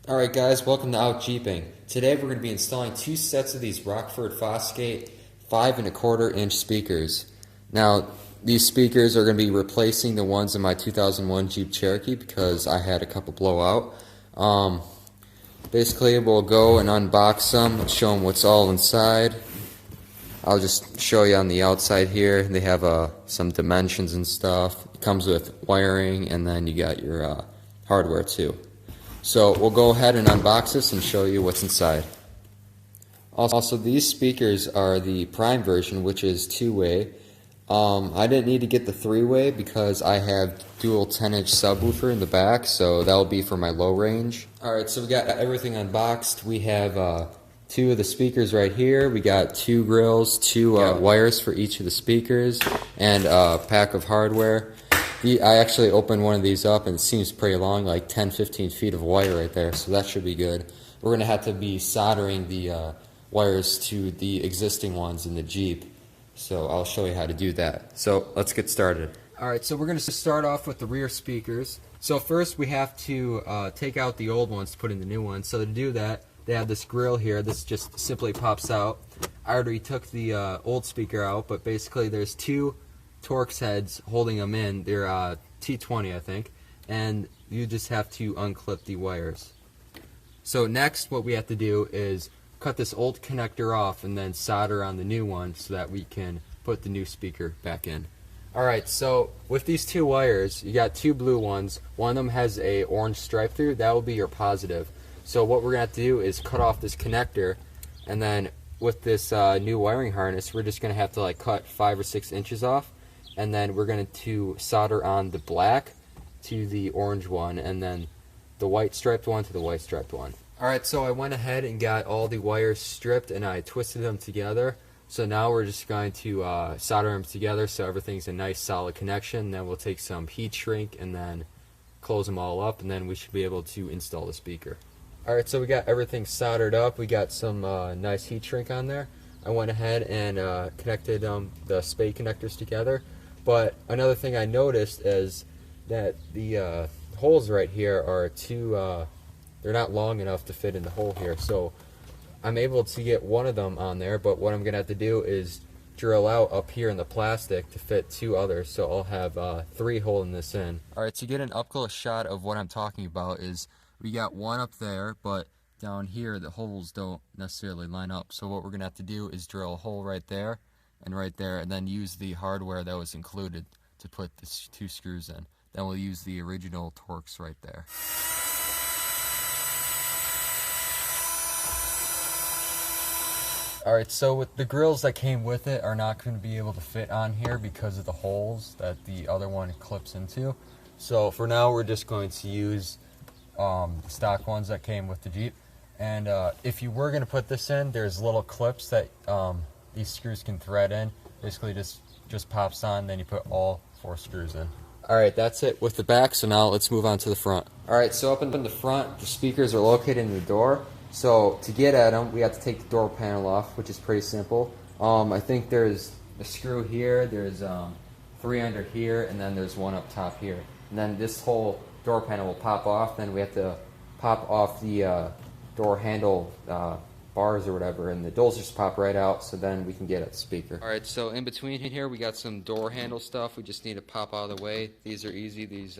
Alright guys, welcome to Out Jeeping. Today we're going to be installing two sets of these Rockford Fosgate 5¼ inch speakers. Now, these speakers are going to be replacing the ones in my 2001 Jeep Cherokee because I had a couple blow out. Basically, we'll go and unbox them, show them what's all inside. I'll just show you on the outside here. They have some dimensions and stuff. It comes with wiring, and then you got your hardware too. So we'll go ahead and unbox this and show you what's inside. Also, these speakers are the Prime version, which is two-way. I didn't need to get the three-way because I have dual 10-inch subwoofer in the back, so that'll be for my low range. Alright, so we got everything unboxed. We have two of the speakers right here. We got two grills, two wires for each of the speakers, and a pack of hardware. I actually opened one of these up and it seems pretty long, like 10-15 feet of wire right there, so that should be good. We're going to have to be soldering the wires to the existing ones in the Jeep, so I'll show you how to do that. So let's get started. Alright, so we're going to start off with the rear speakers. So first we have to take out the old ones to put in the new ones. So to do that, they have this grill here. This just simply pops out. I already took the old speaker out, but basically there's two Torx heads holding them in. They're T20, I think, and you just have to unclip the wires. So next what we have to do is cut this old connector off and then solder on the new one so that we can put the new speaker back in. Alright, so with these two wires, you got two blue ones. One of them has a orange stripe through. That will be your positive. So what we're going to have to do is cut off this connector, and then with this new wiring harness, we're just going to have to cut 5 or 6 inches off, and then we're going to solder on the black to the orange one, and then the white striped one to the white striped one. Alright, so I went ahead and got all the wires stripped and I twisted them together. So now we're just going to solder them together so everything's a nice solid connection. Then we'll take some heat shrink and then close them all up, and then we should be able to install the speaker. Alright, so we got everything soldered up. We got some nice heat shrink on there. I went ahead and connected the spade connectors together. But another thing I noticed is that the holes right here are they're not long enough to fit in the hole here. So I'm able to get one of them on there, but what I'm going to have to do is drill out up here in the plastic to fit two others. So I'll have 3 holding this in. Alright, to get an up-close shot of what I'm talking about is we got one up there, but down here the holes don't necessarily line up. So what we're going to have to do is drill a hole right there, and then use the hardware that was included to put the 2 screws in. Then we'll use the original Torx right there. Alright, so with the grills that came with it are not going to be able to fit on here because of the holes that the other one clips into. So for now we're just going to use the stock ones that came with the Jeep. And if you were going to put this in, there's little clips that these screws can thread in. Basically just pops on, then you put all 4 screws in. Alright, that's it with the back, so now let's move on to the front. Alright, so up in the front, the speakers are located in the door. So to get at them, we have to take the door panel off, which is pretty simple. I think there's a screw here, there's 3 under here, and then there's 1 up top here. And then this whole door panel will pop off, then we have to pop off the door handle bars or whatever, and the doors just pop right out, so then we can get at the speaker. Alright, so in between here we got some door handle stuff we just need to pop out of the way. These are easy. These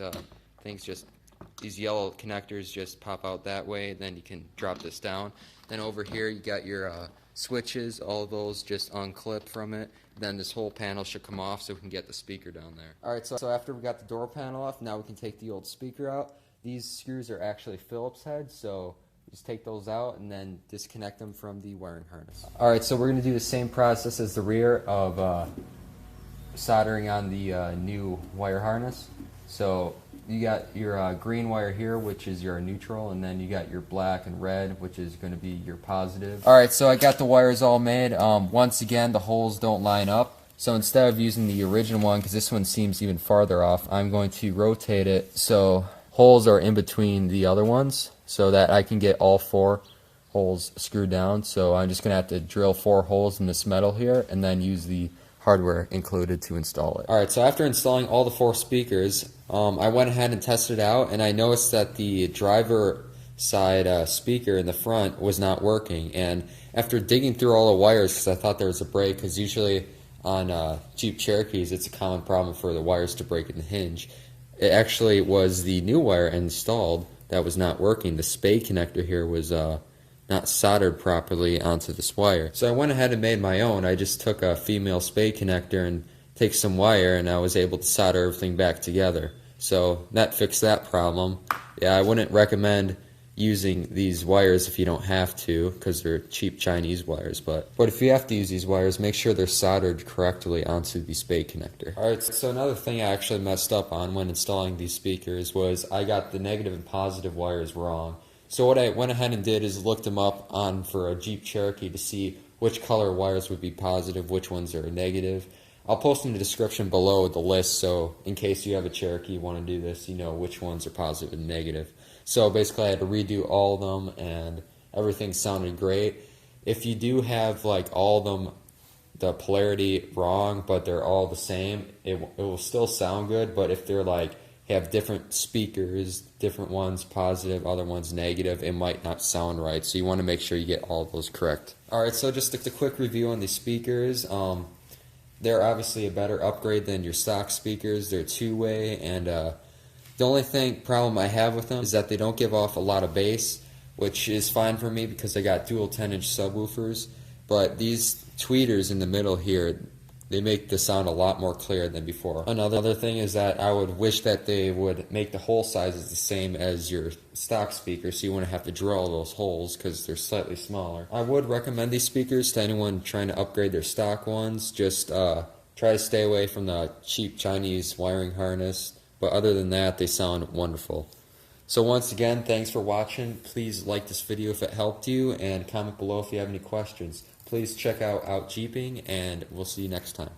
these yellow connectors just pop out that way, then you can drop this down. Then over here you got your switches, all of those just unclip from it. Then this whole panel should come off so we can get the speaker down there. Alright, so after we got the door panel off, now we can take the old speaker out. These screws are actually Phillips heads, so just take those out and then disconnect them from the wiring harness. Alright, so we're going to do the same process as the rear of soldering on the new wire harness. So you got your green wire here, which is your neutral, and then you got your black and red, which is going to be your positive. Alright, so I got the wires all made. Once again, the holes don't line up. So instead of using the original one, because this one seems even farther off, I'm going to rotate it so holes are in between the other ones, so that I can get all 4 holes screwed down. So I'm just going to have to drill 4 holes in this metal here and then use the hardware included to install it. Alright, so after installing all the 4 speakers, I went ahead and tested it out, and I noticed that the driver side speaker in the front was not working. And after digging through all the wires, because I thought there was a break, because usually on Jeep Cherokees it's a common problem for the wires to break in the hinge, it actually was the new wire installed that was not working. The spade connector here was not soldered properly onto this wire. So I went ahead and made my own. I just took a female spade connector and take some wire, and I was able to solder everything back together. So that fixed that problem. Yeah, I wouldn't recommend using these wires if you don't have to, because they're cheap Chinese wires, but if you have to use these wires, make sure they're soldered correctly onto the spade connector. Alright, so another thing I actually messed up on when installing these speakers was I got the negative and positive wires wrong. So what I went ahead and did is looked them up for a Jeep Cherokee to see which color wires would be positive, which ones are negative. I'll post in the description below the list, so in case you have a Cherokee you want to do this, you know which ones are positive and negative. So basically I had to redo all of them, and everything sounded great. If you do have like all of them, the polarity wrong, but they're all the same, it will still sound good. But if they're like have different speakers, different ones positive, other ones negative, it might not sound right. So you want to make sure you get all of those correct. Alright, so just a quick review on these speakers. They're obviously a better upgrade than your stock speakers. They're two-way, and the only problem I have with them is that they don't give off a lot of bass, which is fine for me because I got dual 10-inch subwoofers. But these tweeters in the middle here, they make the sound a lot more clear than before. Another thing is that I would wish that they would make the hole sizes the same as your stock speaker, so you wouldn't have to drill those holes because they're slightly smaller. I would recommend these speakers to anyone trying to upgrade their stock ones. Just try to stay away from the cheap Chinese wiring harness, but other than that, they sound wonderful. So once again, thanks for watching. Please like this video if it helped you, and comment below if you have any questions. Please check out Jeeping, and we'll see you next time.